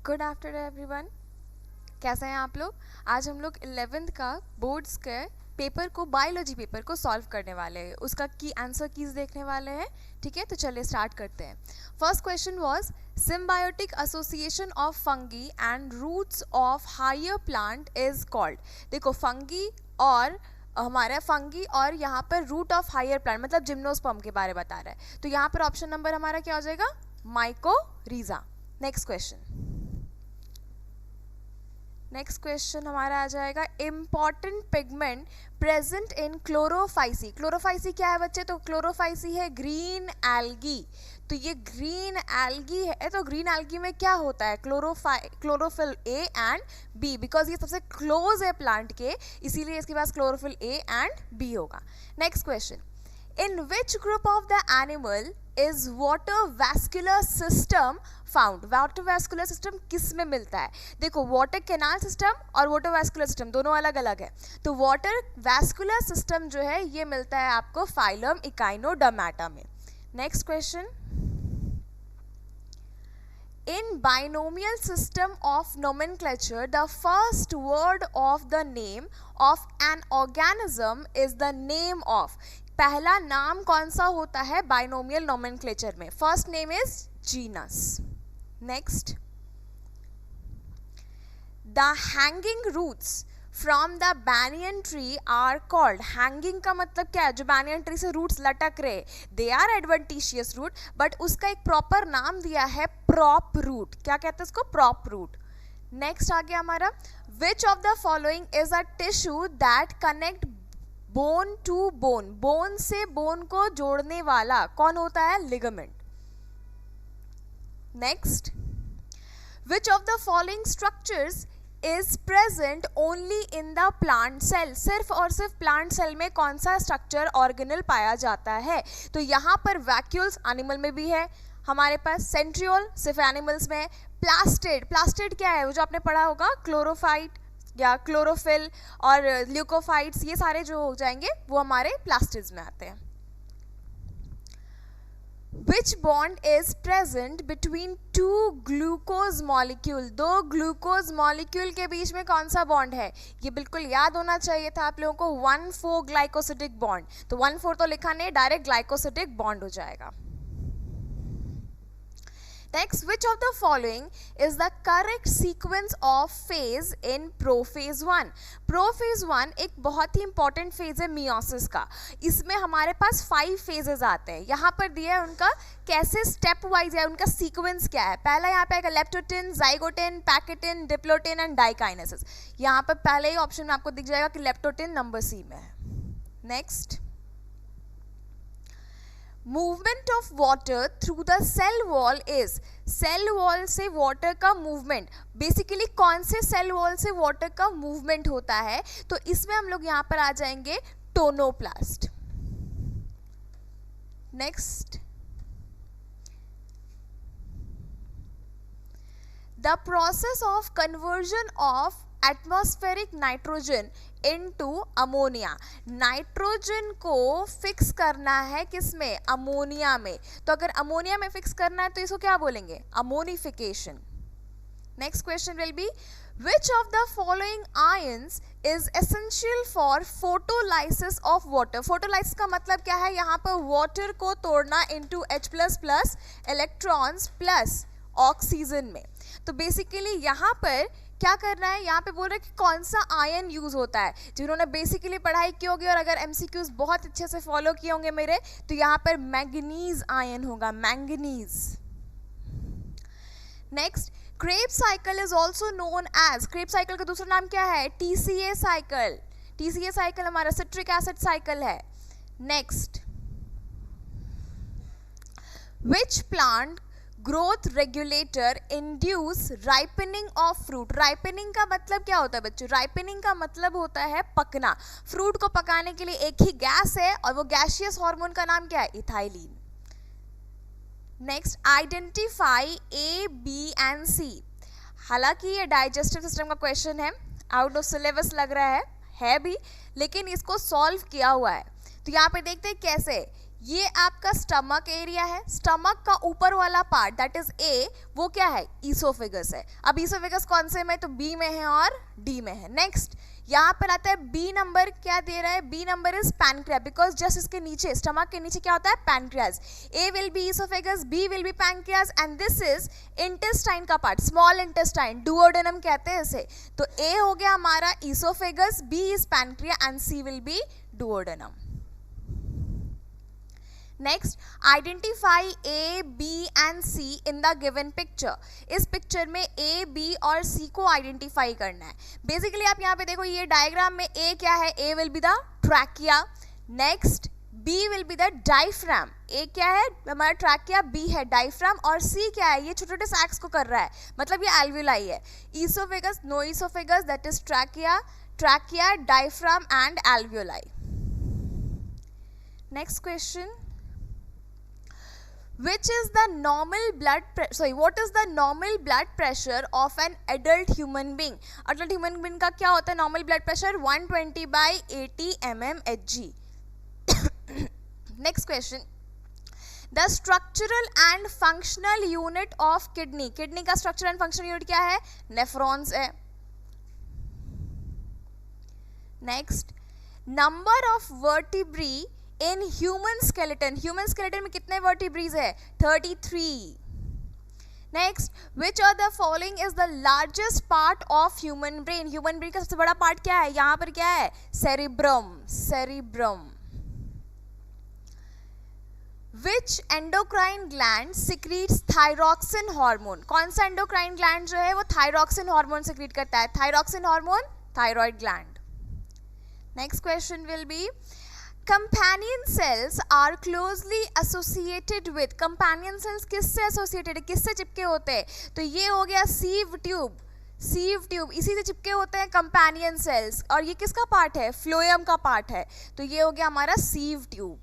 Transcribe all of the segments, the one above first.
Good afternoon everyone, कैसे हैं आप लोग। आज हम लोग 11th का बोर्ड्स के पेपर को बायोलॉजी पेपर को सॉल्व करने वाले हैं, उसका की आंसर कीज देखने वाले हैं। ठीक है, तो चलिए स्टार्ट करते हैं। First question was symbiotic association of fungi and roots of higher plant is called. देखो फंगी और हमारा फंगी और यहाँ पर रूट ऑफ हायर प्लांट मतलब जिम्नोस्पर्म के बारे में बता रहा है, तो यहाँ पर ऑप्शन नंबर हमारा क्या हो जाएगा, माइकोरीजा। नेक्स्ट क्वेश्चन हमारा आ जाएगा important pigment present in Chlorophyceae. Chlorophyceae क्या है बच्चे, तो क्लोरोफाइसी है ग्रीन एल्गी। तो ये ग्रीन एल्गी है, तो ग्रीन एल्गी में क्या होता है, chlorophyll A and B, because ये सबसे क्लोज है प्लांट के, इसीलिए इसके पास क्लोरोफिल ए एंड बी होगा। Next question, in which group of the animal is water vascular system found। Water vascular system किस में मिलता है, देखो वाटर कैनाल सिस्टम और वाटर वैस्कुलर सिस्टम दोनों अलग अलग है। तो वाटर वैस्कुलर सिस्टम जो है ये मिलता है आपको फाइलम इकाइनोडर्मेटा में। Next question, in binomial system of nomenclature the first word of the name of an organism is the name of। पहला नाम कौन सा होता है बाइनोमियल नोमेनक्लेचर में, first name is genus. Next, the hanging roots from the banyan tree are called. Hanging का मतलब क्या है, जो बैनियन ट्री से रूट्स लटक रहे, they are adventitious root, but उसका एक प्रॉपर नाम दिया है प्रॉप रूट। क्या कहते हैं उसको, प्रॉप रूट। नेक्स्ट आ गया हमारा, which of the following is a tissue that connect bone to bone. Bone से बोन को जोड़ने वाला कौन होता है, ligament. Next, which of the following structures is present only in the plant cell. सिर्फ और सिर्फ प्लांट सेल में कौन सा स्ट्रक्चर ऑर्गेनल पाया जाता है, तो यहाँ पर वैक्यूल्स एनिमल में भी है हमारे पास, सेंट्रियोल सिर्फ एनिमल्स में है, प्लास्टिड। प्लास्टिड क्या है, वो जो आपने पढ़ा होगा, क्लोरोफाइट या क्लोरोफिल और ल्यूकोफाइट्स, ये सारे जो हो जाएंगे वो हमारे प्लास्टिड्स में आते हैं। Which bond is present between two glucose molecule। दो ग्लूकोज मॉलिक्यूल के बीच में कौन सा बॉन्ड है, ये बिल्कुल याद होना चाहिए था आप लोगों को, 1,4 ग्लाइकोसिडिक बॉन्ड। तो 1,4 तो लिखा नहीं, डायरेक्ट ग्लाइकोसिडिक बॉन्ड हो जाएगा। Next, which of the following is the correct sequence of phase in prophase 1। prophase 1 एक बहुत ही इंपॉर्टेंट फेज है मियोसिस का। इसमें हमारे पास 5 फेजेस आते हैं, यहाँ पर दिया है उनका कैसे स्टेप वाइज है, उनका सीक्वेंस क्या है। पहला यहाँ पे आएगा leptotene, zygotene, pachytene, diplotene and diakinesis. यहाँ पर पहले ही ऑप्शन में आपको दिख जाएगा कि लेप्टोटिन नंबर सी में है। Next, movement of water through the cell wall is. Cell wall से वाटर का मूवमेंट, बेसिकली कौन से सेल वॉल से वाटर का मूवमेंट होता है, तो इसमें हम लोग यहाँ पर आ जाएंगे tonoplast. Next, the process of conversion of atmospheric nitrogen into ammonia. Nitrogen को फिक्स करना है किसमें, अमोनिया में। तो अगर अमोनिया में फिक्स करना है तो इसको क्या बोलेंगे, ammonification. Next question will B, which of the following ions is essential for photolysis of water। photolysis का मतलब क्या है, यहाँ पर वाटर को तोड़ना into H++ electrons plus oxygen में। तो बेसिकली यहाँ पर क्या करना है, यहाँ पे बोल रहे हैं कि कौन सा आयन यूज होता है। जिन्होंने बेसिकली पढ़ाई की होगी और अगर एमसीक्यूज बहुत अच्छे से फॉलो किए होंगे मेरे, तो यहाँ पर मैंगनीज आयन होगा, manganese. Next, Krebs cycle is also known as. Krebs cycle का दूसरा नाम क्या है, टीसीए साइकिल। टीसीए साइकिल हमारा सिट्रिक एसिड साइकिल है। Next, which plant growth regulator induce ripening of fruit. Ripening का मतलब क्या होता है बच्चों, राइपनिंग का मतलब होता है पकना। फ्रूट को पकाने के लिए एक ही गैस है और वो गैसियस हार्मोन का नाम क्या है, ethylene. Next, identify A, B and C. हालांकि ये डाइजेस्टिव सिस्टम का क्वेश्चन है, आउट ऑफ सिलेबस लग रहा है भी, लेकिन इसको सॉल्व किया हुआ है। तो यहाँ पे देखते हैं कैसे, ये आपका स्टमक एरिया है, स्टमक का ऊपर वाला पार्ट दैट इज ए, वो क्या है, ईसोफेगस है। अब ईसोफेगस कौन से में, तो बी में है और डी में है। नेक्स्ट यहाँ पर आता है बी नंबर, क्या दे रहा है, B number is pancreas, because just इसके नीचे, स्टमक के नीचे क्या होता है, pancreas. A will be oesophagus, B will be pancreas and this is intestine का पार्ट, स्मॉल इंटेस्टाइन, डुओडेनम कहते हैं इसे। तो ए हो गया हमारा oesophagus, B is pancreas and C will be duodenum. Next, identify A, B and C in the given picture. इस picture में ए, बी और सी को आइडेंटिफाई करना है। बेसिकली आप यहाँ पे देखो, ये डायग्राम में ए क्या है, A will be the trachea, next B will be the diaphragm, A क्या है हमारा ट्रैकिया, बी है डायफ्राम, और सी क्या है, ये छोटे छोटे सैक्स को कर रहा है, मतलब ये एल्वियोलाई है। Oesophagus, no oesophagus, that is trachea, trachea, diaphragm and alveoli. Next question, which is the normal blood what is the normal blood pressure of an adult human being? adult human being का क्या होता है normal blood pressure, 120/80 mmHg. next question, the structural and functional unit of kidney. kidney का structural and functional unit क्या है, nephrons है। next, number of vertebrae in human skeleton, human skeleton में कितने वर्टिब्रीज है, 33। Next, which of the following is the largest part of human brain? Human brain का सबसे बड़ा पार्ट क्या है, यहाँ पर क्या है, cerebrum, cerebrum. Which endocrine gland secretes thyroxine hormone? कौन सा एंडोक्राइन ग्लैंड जो है वो थायरॉक्सिन हार्मोन सिक्रीट करता है, thyroxine hormone, thyroid gland. Next question will be, companion cells are closely associated with, companion cells किससे एसोसिएटेड है, किससे चिपके होते हैं, तो ये हो गया सीव ट्यूब, सीव ट्यूब, इसी से चिपके होते हैं कंपेनियन सेल्स, और ये किसका पार्ट है, फ्लोएम का पार्ट है, तो ये हो गया हमारा sieve tube.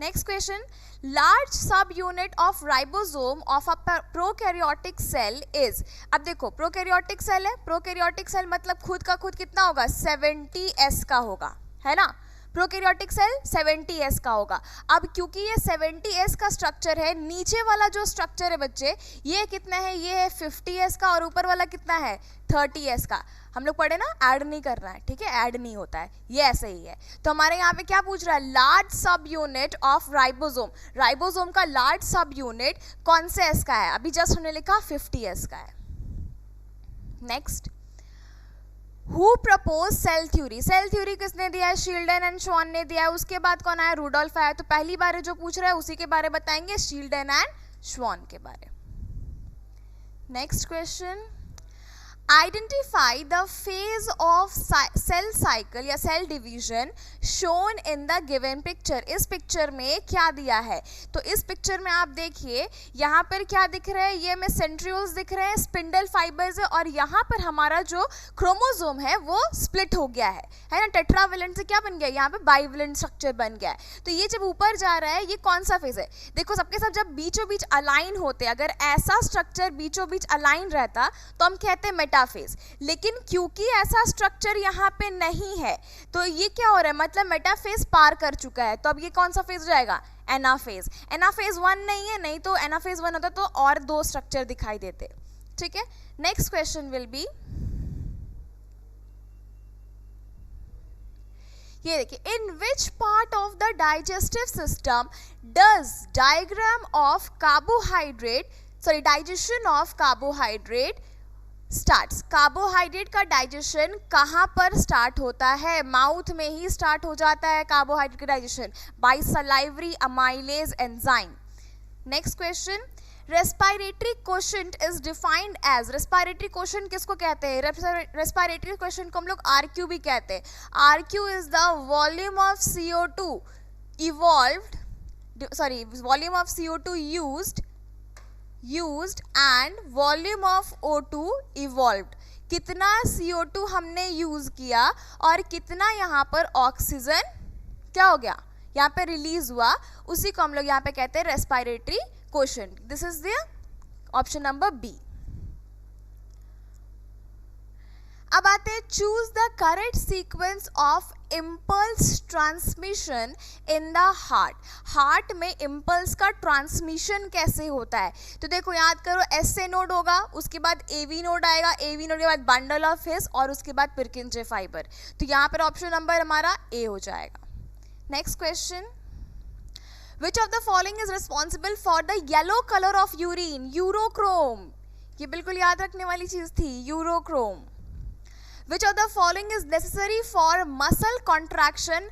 Next question, large sub unit of ribosome of a prokaryotic cell is. अब देखो प्रोकैरियोटिक सेल है, प्रोकैरियोटिक सेल मतलब खुद का खुद कितना होगा, 70s का होगा, है ना, प्रोकैरियोटिक सेल 70s का होगा। अब क्योंकि ये 70s का स्ट्रक्चर है, नीचे वाला जो स्ट्रक्चर है बच्चे, ये कितना है, ये है 50s का, और ऊपर वाला कितना है, 30s का। हम लोग पढ़े ना, ऐड नहीं करना है, ठीक है, ऐड नहीं होता है, ये ऐसे ही है। तो हमारे यहाँ पे क्या पूछ रहा है, large sub unit of ribosome, ribosome का लार्ज सब यूनिट कौन से एस का है, अभी जस्ट हमने लिखा 50s का है। Next, Who proposed cell theory? Cell theory किसने दिया है, शील्डन एंड श्वान ने दिया है। उसके बाद कौन आया, रूडोल्फ आया। तो पहली बार जो पूछ रहा है उसी के बारे बताएंगे, शील्डन एंड श्वान के बारे। Next question, identify the phase of cell cycle या cell division shown in the given picture. इस पिक्चर में क्या दिया है, तो इस पिक्चर में आप देखिए यहाँ पर क्या दिख रहा है, ये में सेंट्रियोल्स दिख रहे हैं, स्पिंडल फाइबर्स है, और यहाँ पर हमारा जो क्रोमोसोम है वो स्प्लिट हो गया है ना, टेट्रावेलेंट से क्या बन गया, यहाँ पे बाइवेलेंट स्ट्रक्चर बन गया है। तो ये जब ऊपर जा रहा है, ये कौन सा फेज है, देखो सबके सब जब बीचों बीच अलाइन होते, अगर ऐसा स्ट्रक्चर बीचों बीच अलाइन रहता तो हम कहते हैं मेटाफेज, लेकिन क्योंकि ऐसा स्ट्रक्चर यहाँ पे नहीं है तो ये क्या हो रहा है, मतलब मेटाफेज पार कर चुका है। तो अब ये कौन सा फेज जाएगा, एनाफेज। एनाफेज 1 नहीं है, नहीं तो एनाफेज 1 होता तो और 2 स्ट्रक्चर दिखाई देते, ठीक है। नेक्स्ट क्वेश्चन विल बी, ये देखिए, in which part of the digestive system does diagram of carbohydrate, sorry digestion of carbohydrate starts. Carbohydrate का डाइजेशन कहाँ पर स्टार्ट होता है, माउथ में ही स्टार्ट हो जाता है कार्बोहाइड्रेट का digestion, by salivary amylase enzyme. Next question, respiratory quotient is defined as. Respiratory quotient किसको कहते हैं, रेस्पिरेटरी क्वोशेंट को हम लोग RQ भी कहते हैं। RQ is the volume of CO2 evolved, sorry, volume of CO2 used and volume of O2 evolved। कितना CO2 हमने यूज किया और कितना यहाँ पर ऑक्सीजन क्या हो गया, यहाँ पे रिलीज हुआ, उसी को हम लोग यहाँ पे कहते हैं respiratory quotient. This is the option number B. अब आते हैं, choose the correct sequence of impulse transmission in the heart, heart में इम्पल्स का ट्रांसमिशन कैसे होता है? तो देखो याद करो, एस ए नोड होगा, उसके बाद ए वी नोड आएगा, ए वी नोड के बाद बंडल ऑफ हिस और उसके बाद पिरकिंजे फाइबर। तो यहाँ पर ऑप्शन नंबर हमारा ए हो जाएगा। Next question, Which of the following is responsible for the yellow color of urine? Urochrome, ये बिल्कुल याद रखने वाली चीज थी, urochrome. Which of the following is necessary for muscle contraction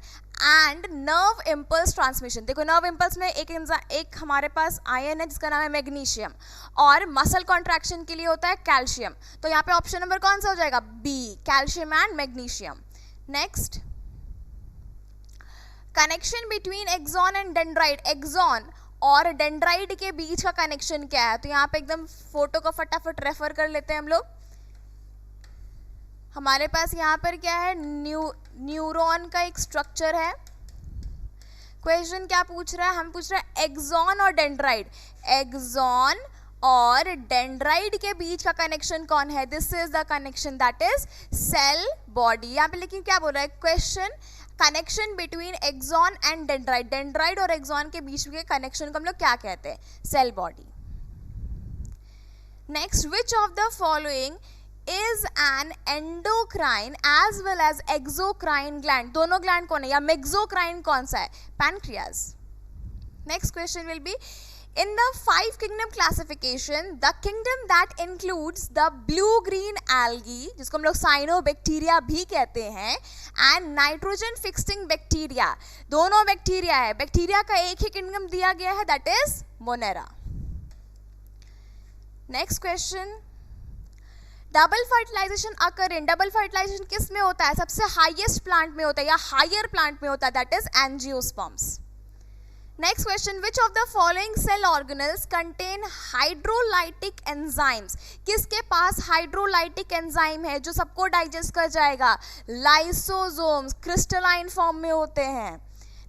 and nerve impulse transmission? देखो nerve impulse में एक हमारे पास आयन है जिसका नाम है मैग्नीशियम, और मसल कॉन्ट्रैक्शन के लिए होता है कैल्शियम। तो यहाँ पे ऑप्शन नंबर कौन सा हो जाएगा? B, calcium and magnesium. Next, connection between axon and dendrite, axon और डेंड्राइट के बीच का कनेक्शन क्या है? तो यहाँ पे एकदम फोटो को फटाफट रेफर कर लेते हैं हम लोग। हमारे पास यहाँ पर क्या है? न्यूरॉन का एक स्ट्रक्चर है। क्वेश्चन क्या पूछ रहा है? हम पूछ रहे हैं एक्सॉन और डेंड्राइट, एक्सॉन और डेंड्राइट के बीच का कनेक्शन कौन है? This is the connection, that is cell body. यहाँ पे लेकिन क्या बोल रहा है question? Connection between axon and dendrite, dendrite और एक्सॉन के बीच के कनेक्शन को हम लोग क्या कहते हैं? Cell body. Next, which of the following is an endocrine as well as exocrine gland? दोनों ग्लैंड कौन है? या मेक्सोक्राइन कौन सा है? Pancreas. Next question will be, in the 5 kingdom classification, the kingdom that includes the blue green algae, जिसको हम लोग साइनोबैक्टीरिया भी कहते हैं, and nitrogen fixing bacteria, दोनों बैक्टीरिया है, बैक्टीरिया का एक ही किंगडम दिया गया है, that is Monera. Next question, double fertilization occur in, double fertilization किस में होता है? सबसे हाईएस्ट प्लांट में होता है या हायर प्लांट में होता है, that is angiosperms. Next question, which of the following cell organelles contain hydrolytic enzymes? किसके पास हाइड्रोलाइटिक एंजाइम है जो सबको डाइजेस्ट कर जाएगा? लाइसोसोम्स, क्रिस्टलाइन फॉर्म में होते हैं।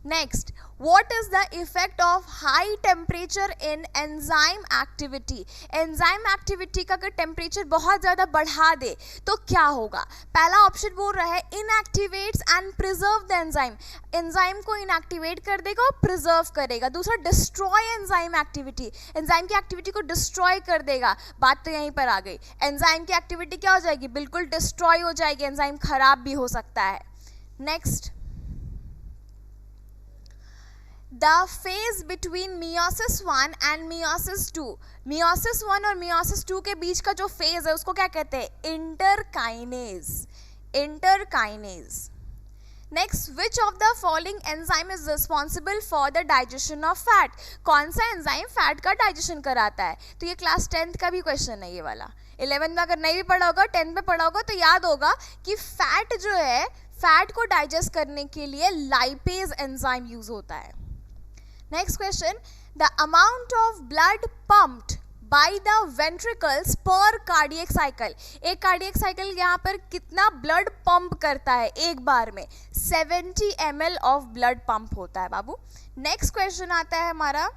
Next, what is the effect of high temperature in enzyme activity? Enzyme activity का अगर टेम्परेचर बहुत ज़्यादा बढ़ा दे तो क्या होगा? पहला ऑप्शन बोल रहा है inactivates and preserve the enzyme, enzyme को इनएक्टिवेट कर देगा और प्रिजर्व करेगा। दूसरा, डिस्ट्रॉय एंजाइम एक्टिविटी, एंजाइम की एक्टिविटी को डिस्ट्रॉय कर देगा। बात तो यहीं पर आ गई, एंजाइम की एक्टिविटी क्या हो जाएगी? बिल्कुल डिस्ट्रॉय हो जाएगी, एंजाइम खराब भी हो सकता है। Next, the phase between meiosis 1 and meiosis 2, meiosis 1 और meiosis 2 के बीच का जो फेज है उसको क्या कहते हैं? Interkinesis, interkinesis. Next, which of the following enzyme is responsible for the digestion of fat? कौन सा एंजाइम फैट का डाइजेशन कराता है? तो ये क्लास 10th का भी क्वेश्चन है ये वाला। 11th में अगर नहीं भी पढ़ा होगा, 10th में पढ़ा होगा तो याद होगा कि फैट जो है, फैट को डाइजेस्ट करने के लिए लाइपेज एंजाइम यूज होता है। Next question, the amount of blood pumped by the ventricles per cardiac cycle, एक कार्डियक साइकिल यहाँ पर कितना ब्लड पंप करता है एक बार में? 70 ml ऑफ ब्लड पंप होता है बाबू। नेक्स्ट क्वेश्चन आता है हमारा,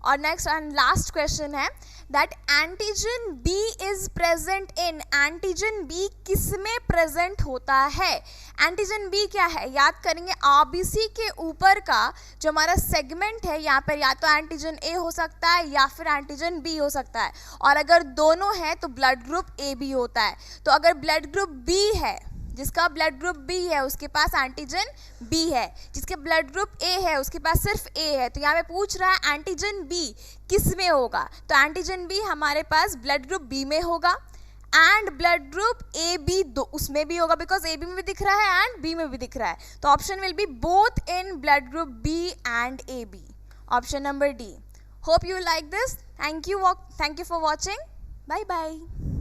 और नेक्स्ट एंड लास्ट क्वेश्चन है that antigen B is present in, antigen B किस में प्रेजेंट होता है? एंटीजन बी क्या है? याद करेंगे आरबीसी के ऊपर का जो हमारा सेगमेंट है, यहाँ पर या तो एंटीजन ए हो सकता है या फिर एंटीजन बी हो सकता है, और अगर दोनों है तो ब्लड ग्रुप ए बी होता है। तो अगर ब्लड ग्रुप बी है, जिसका ब्लड ग्रुप बी है उसके पास एंटीजन बी है, जिसके ब्लड ग्रुप ए है उसके पास सिर्फ ए है। तो यहाँ पे पूछ रहा है एंटीजन बी किस में होगा? तो एंटीजन बी हमारे पास ब्लड ग्रुप बी में होगा, and blood group A B उसमें भी होगा, बिकॉज ए बी में भी दिख रहा है एंड बी में भी दिख रहा है। तो option will be both in blood group B and A B, option number D. Hope you like this, thank you for watching, bye bye.